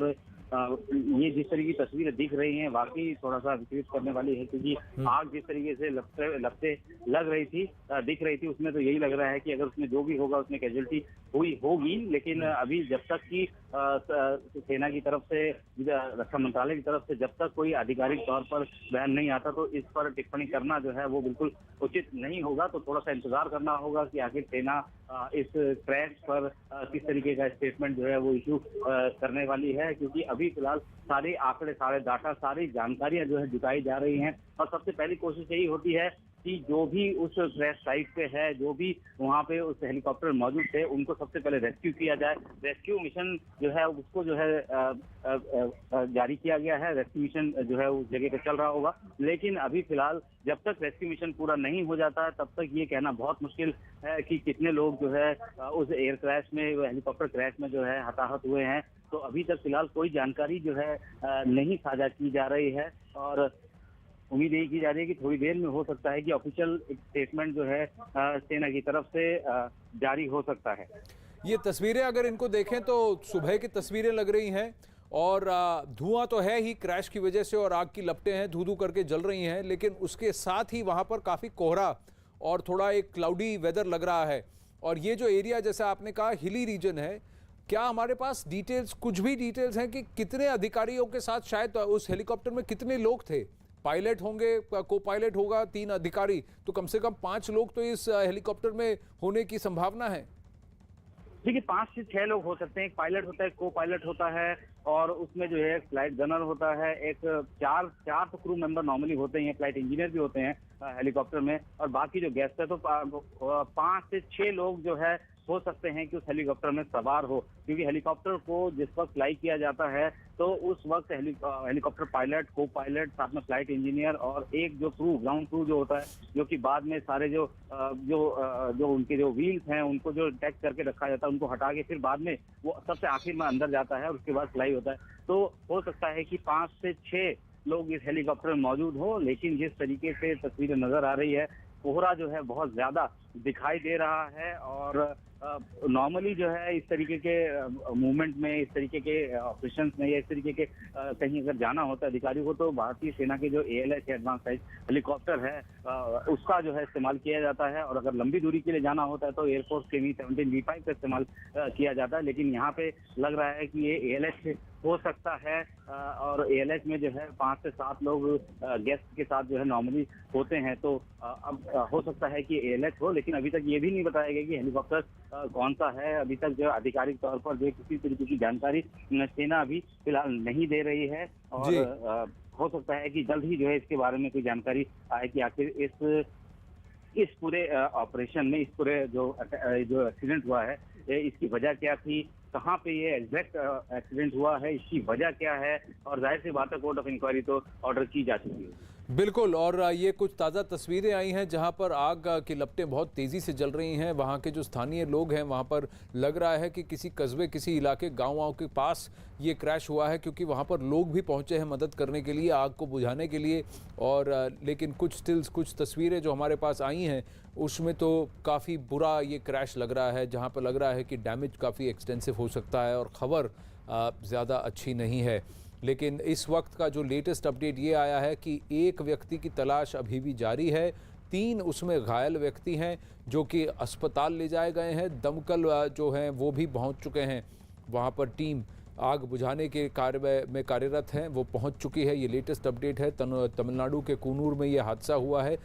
और ये जिस तरह की तस्वीरें दिख रही हैं वाकई थोड़ा सा विचलित करने वाली है, क्योंकि आग जिस तरीके से लपटे लग रही थी दिख रही थी, उसमें तो यही लग रहा है कि अगर उसमें जो भी होगा उसमें कैजुअलिटी हुई होगी। लेकिन अभी जब तक कि सेना की तरफ से, रक्षा मंत्रालय की तरफ से जब तक कोई आधिकारिक तौर पर बयान नहीं आता तो इस पर टिप्पणी करना जो है वो बिल्कुल उचित नहीं होगा। तो थोड़ा सा इंतजार करना होगा कि आखिर सेना इस क्रैश पर किस तरीके का स्टेटमेंट जो है वो इशू करने वाली है, क्योंकि अभी फिलहाल सारे आंकड़े, सारे डाटा, सारी जानकारियां जो है जुटाई जा रही हैं। और सबसे पहली कोशिश यही होती है कि जो भी उस क्रैश साइट पे है, जो भी वहां पे उस हेलीकॉप्टर मौजूद थे, उनको सबसे पहले रेस्क्यू किया जाए। रेस्क्यू मिशन जो है उसको जो है जारी किया गया है। रेस्क्यू मिशन जो है उस जगह पे चल रहा होगा, लेकिन अभी फिलहाल जब तक रेस्क्यू मिशन पूरा नहीं हो जाता है तब तक ये कहना बहुत मुश्किल है कि कितने लोग जो है उस एयर क्रैश में, हेलीकॉप्टर क्रैश में जो है हताहत हुए हैं। तो अभी तक फिलहाल कोई जानकारी जो है नहीं साझा की जा रही है और उम्मीद यही की जा रही है कि थोड़ी देर में हो सकता है कि ऑफिशियल स्टेटमेंट जो है सेना की तरफ से जारी हो सकता है। ये तस्वीरें अगर इनको देखें तो सुबह की तस्वीरें लग रही हैं और धुआं तो है ही क्रैश की वजह से और आग की लपटें हैं धू धू करके जल रही हैं, लेकिन उसके साथ ही वहाँ पर काफ़ी कोहरा और थोड़ा एक क्लाउडी वेदर लग रहा है। और ये जो एरिया जैसा आपने कहा हिली रीजन है, क्या हमारे पास डिटेल्स, कुछ भी डिटेल्स हैं कि कितने अधिकारियों के साथ शायद उस हेलीकॉप्टर में कितने लोग थे? पायलट होंगे, को पायलट होगा, 3 अधिकारी, तो कम से कम 5 लोग तो इस हेलीकॉप्टर में होने की संभावना है। देखिए 5 से 6 लोग हो सकते हैं। एक पायलट होता है, को पायलट होता है और उसमें जो है फ्लाइट गनर होता है। एक चार तो क्रू मेंबर नॉर्मली होते हैं, फ्लाइट इंजीनियर भी होते हैं हेलीकॉप्टर में, और बाकी जो गेस्ट है तो 5 से 6 लोग जो है हो सकते हैं कि उस हेलीकॉप्टर में सवार हो, क्योंकि हेलीकॉप्टर को जिस वक्त फ्लाई किया जाता है तो उस वक्त हेलीकॉप्टर पायलट, को पायलट, साथ में फ्लाइट इंजीनियर और एक जो क्रू, ग्राउंड क्रू जो होता है, जो कि बाद में सारे जो उनके जो व्हील्स हैं उनको जो टैग करके रखा जाता है उनको हटा के फिर बाद में वो सबसे आखिर में अंदर जाता है और उसके बाद फ्लाई होता है। तो हो सकता है कि 5 से 6 लोग इस हेलीकॉप्टर में मौजूद हो, लेकिन जिस तरीके से तस्वीरें नजर आ रही है, कोहरा जो है बहुत ज्यादा दिखाई दे रहा है और नॉर्मली जो है इस तरीके के मूवमेंट में, इस तरीके के ऑपरेशंस में या इस तरीके के कहीं अगर जाना होता है अधिकारियों को तो भारतीय सेना के जो ALH एडवांस साइज हेलीकॉप्टर है उसका जो है इस्तेमाल किया जाता है, और अगर लंबी दूरी के लिए जाना होता है तो एयरफोर्स के Mi-17 V5 का इस्तेमाल किया जाता है। लेकिन यहाँ पे लग रहा है कि ये ALH हो सकता है और ALH में जो है 5 से 7 लोग गेस्ट के साथ जो है नॉर्मली होते हैं। तो अब हो सकता है कि ALH हो, लेकिन अभी तक ये भी नहीं बताया गया कि हेलीकॉप्टर कौन सा है। अभी तक जो आधिकारिक तौर पर जो किसी तरीके की जानकारी सेना अभी फिलहाल नहीं दे रही है और हो सकता है कि जल्द ही जो है इसके बारे में कोई जानकारी आए कि आखिर इस पूरे ऑपरेशन में, इस पूरे जो एक्सीडेंट हुआ है इसकी वजह क्या थी, कहाँ पे ये एग्जैक्ट एक्सीडेंट हुआ है, इसकी वजह क्या है, और जाहिर सी बात है कोर्ट ऑफ इंक्वायरी तो ऑर्डर की जा चुकी है। बिल्कुल, और ये कुछ ताज़ा तस्वीरें आई हैं जहां पर आग की लपटें बहुत तेज़ी से जल रही हैं। वहां के जो स्थानीय लोग हैं वहां पर लग रहा है कि किसी कस्बे, किसी इलाके, गाँव के पास ये क्रैश हुआ है, क्योंकि वहां पर लोग भी पहुंचे हैं मदद करने के लिए, आग को बुझाने के लिए। और लेकिन कुछ स्टिल्स, कुछ तस्वीरें जो हमारे पास आई हैं उसमें तो काफ़ी बुरा ये क्रैश लग रहा है, जहाँ पर लग रहा है कि डैमेज काफ़ी एक्सटेंसिव हो सकता है और ख़बर ज़्यादा अच्छी नहीं है। लेकिन इस वक्त का जो लेटेस्ट अपडेट ये आया है कि एक व्यक्ति की तलाश अभी भी जारी है, 3 उसमें घायल व्यक्ति हैं जो कि अस्पताल ले जाए गए हैं। दमकल जो हैं वो भी पहुंच चुके हैं, वहां पर टीम आग बुझाने के कार्य में कार्यरत हैं, वो पहुंच चुकी है। ये लेटेस्ट अपडेट है। तमिलनाडु के कूनूर में ये हादसा हुआ है।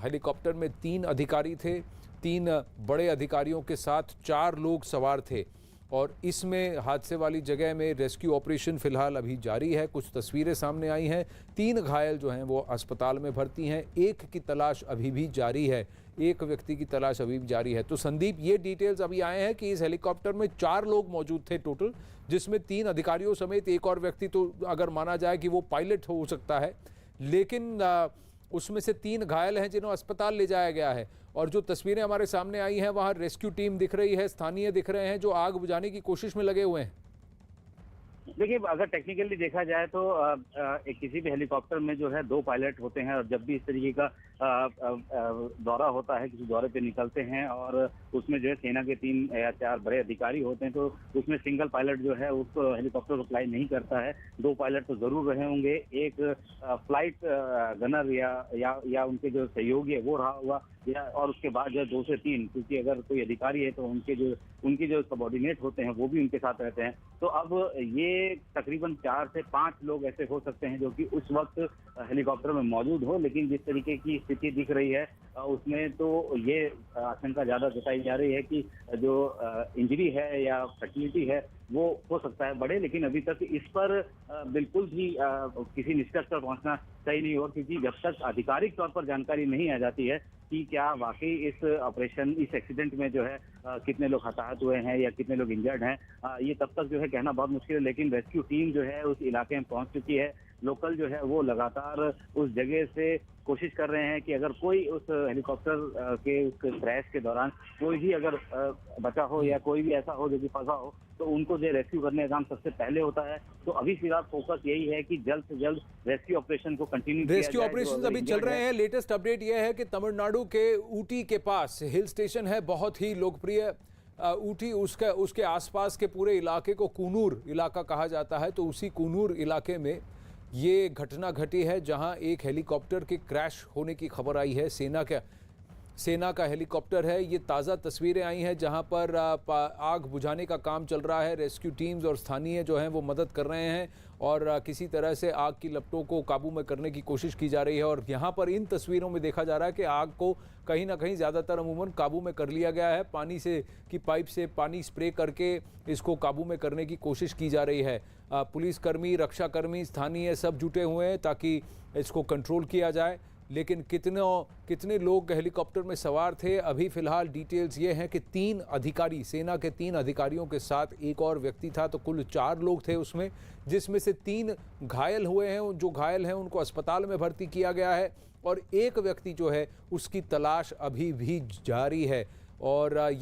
हेलीकॉप्टर में 3 अधिकारी थे, 3 बड़े अधिकारियों के साथ 4 लोग सवार थे और इसमें हादसे वाली जगह में रेस्क्यू ऑपरेशन फिलहाल अभी जारी है। कुछ तस्वीरें सामने आई हैं। 3 घायल जो हैं वो अस्पताल में भर्ती हैं, एक की तलाश अभी भी जारी है, एक व्यक्ति की तलाश अभी भी जारी है। तो संदीप, ये डिटेल्स अभी आए हैं कि इस हेलीकॉप्टर में 4 लोग मौजूद थे टोटल, जिसमें 3 अधिकारियों समेत एक और व्यक्ति, तो अगर माना जाए कि वो पायलट हो सकता है, लेकिन उसमें से 3 घायल हैं जिन्हें अस्पताल ले जाया गया है। और जो तस्वीरें हमारे सामने आई हैं वहाँ रेस्क्यू टीम दिख रही है, स्थानीय दिख रहे हैं जो आग बुझाने की कोशिश में लगे हुए हैं। देखिए अगर टेक्निकली देखा जाए तो किसी भी हेलीकॉप्टर में जो है 2 पायलट होते हैं और जब भी इस तरीके का दौरा होता है, किसी दौरे पे निकलते हैं और उसमें जो है सेना के 3 या 4 बड़े अधिकारी होते हैं, तो उसमें सिंगल पायलट जो है उस हेलीकॉप्टर को फ्लाई नहीं करता है। 2 पायलट तो जरूर रहे होंगे, एक फ्लाइट गनर या उनके जो सहयोगी है वो रहा हुआ, या और उसके बाद जो 2 से 3, क्योंकि अगर कोई अधिकारी है तो उनके जो सबॉर्डिनेट होते हैं वो भी उनके साथ रहते हैं। तो अब ये तकरीबन 4 से 5 लोग ऐसे हो सकते हैं जो कि उस वक्त हेलीकॉप्टर में मौजूद हो, लेकिन जिस तरीके की स्थिति दिख रही है उसमें तो ये आशंका ज्यादा जताई जा रही है कि जो इंजरी है या फैटिलिटी है वो हो सकता है बढ़े, लेकिन अभी तक इस पर बिल्कुल भी किसी निष्कर्ष पर पहुंचना सही नहीं होगा, क्योंकि जब तक आधिकारिक तौर पर जानकारी नहीं आ जाती है कि क्या वाकई इस एक्सीडेंट में जो है कितने लोग हताहत हुए हैं या कितने लोग इंजर्ड हैं, ये तब तक जो है कहना बहुत मुश्किल है। लेकिन रेस्क्यू टीम जो है उस इलाके में पहुंच चुकी है। लोकल जो है वो लगातार उस जगह से कोशिश कर रहे हैं कि अगर कोई उस हेलीकॉप्टर के उस क्रैश के दौरान कोई भी अगर बचा हो या कोई भी ऐसा हो जो कि फंसा हो, तो उनको जो रेस्क्यू करने का काम सबसे पहले होता है। तो अभी फिलहाल फोकस यही है कि जल्द से जल्द रेस्क्यू ऑपरेशन को कंटिन्यू किया जाए। रेस्क्यू ऑपरेशन अभी चल रहे हैं। लेटेस्ट अपडेट यह है कि तमिलनाडु के ऊटी के पास हिल स्टेशन है, बहुत ही लोकप्रिय ऊटी, उसके आसपास के पूरे इलाके को कूनूर इलाका कहा जाता है। तो उसी कूनूर इलाके में ये घटना घटी है जहां एक हेलीकॉप्टर के क्रैश होने की खबर आई है। सेना का हेलीकॉप्टर है। ये ताज़ा तस्वीरें आई हैं जहां पर आग बुझाने का काम चल रहा है। रेस्क्यू टीम्स और स्थानीय जो हैं वो मदद कर रहे हैं और किसी तरह से आग की लपटों को काबू में करने की कोशिश की जा रही है। और यहाँ पर इन तस्वीरों में देखा जा रहा है कि आग को कहीं ना कहीं ज़्यादातर अमूमन काबू में कर लिया गया है। पानी से की पाइप से पानी स्प्रे करके इसको काबू में करने की कोशिश की जा रही है। पुलिसकर्मी, रक्षाकर्मी, स्थानीय सब जुटे हुए हैं ताकि इसको कंट्रोल किया जाए। लेकिन कितने लोग हेलीकॉप्टर में सवार थे, अभी फिलहाल डिटेल्स ये हैं कि 3 अधिकारी, सेना के 3 अधिकारियों के साथ एक और व्यक्ति था, तो कुल 4 लोग थे उसमें, जिसमें से 3 घायल हुए हैं। जो घायल हैं उनको अस्पताल में भर्ती किया गया है और एक व्यक्ति जो है उसकी तलाश अभी भी जारी है। और ये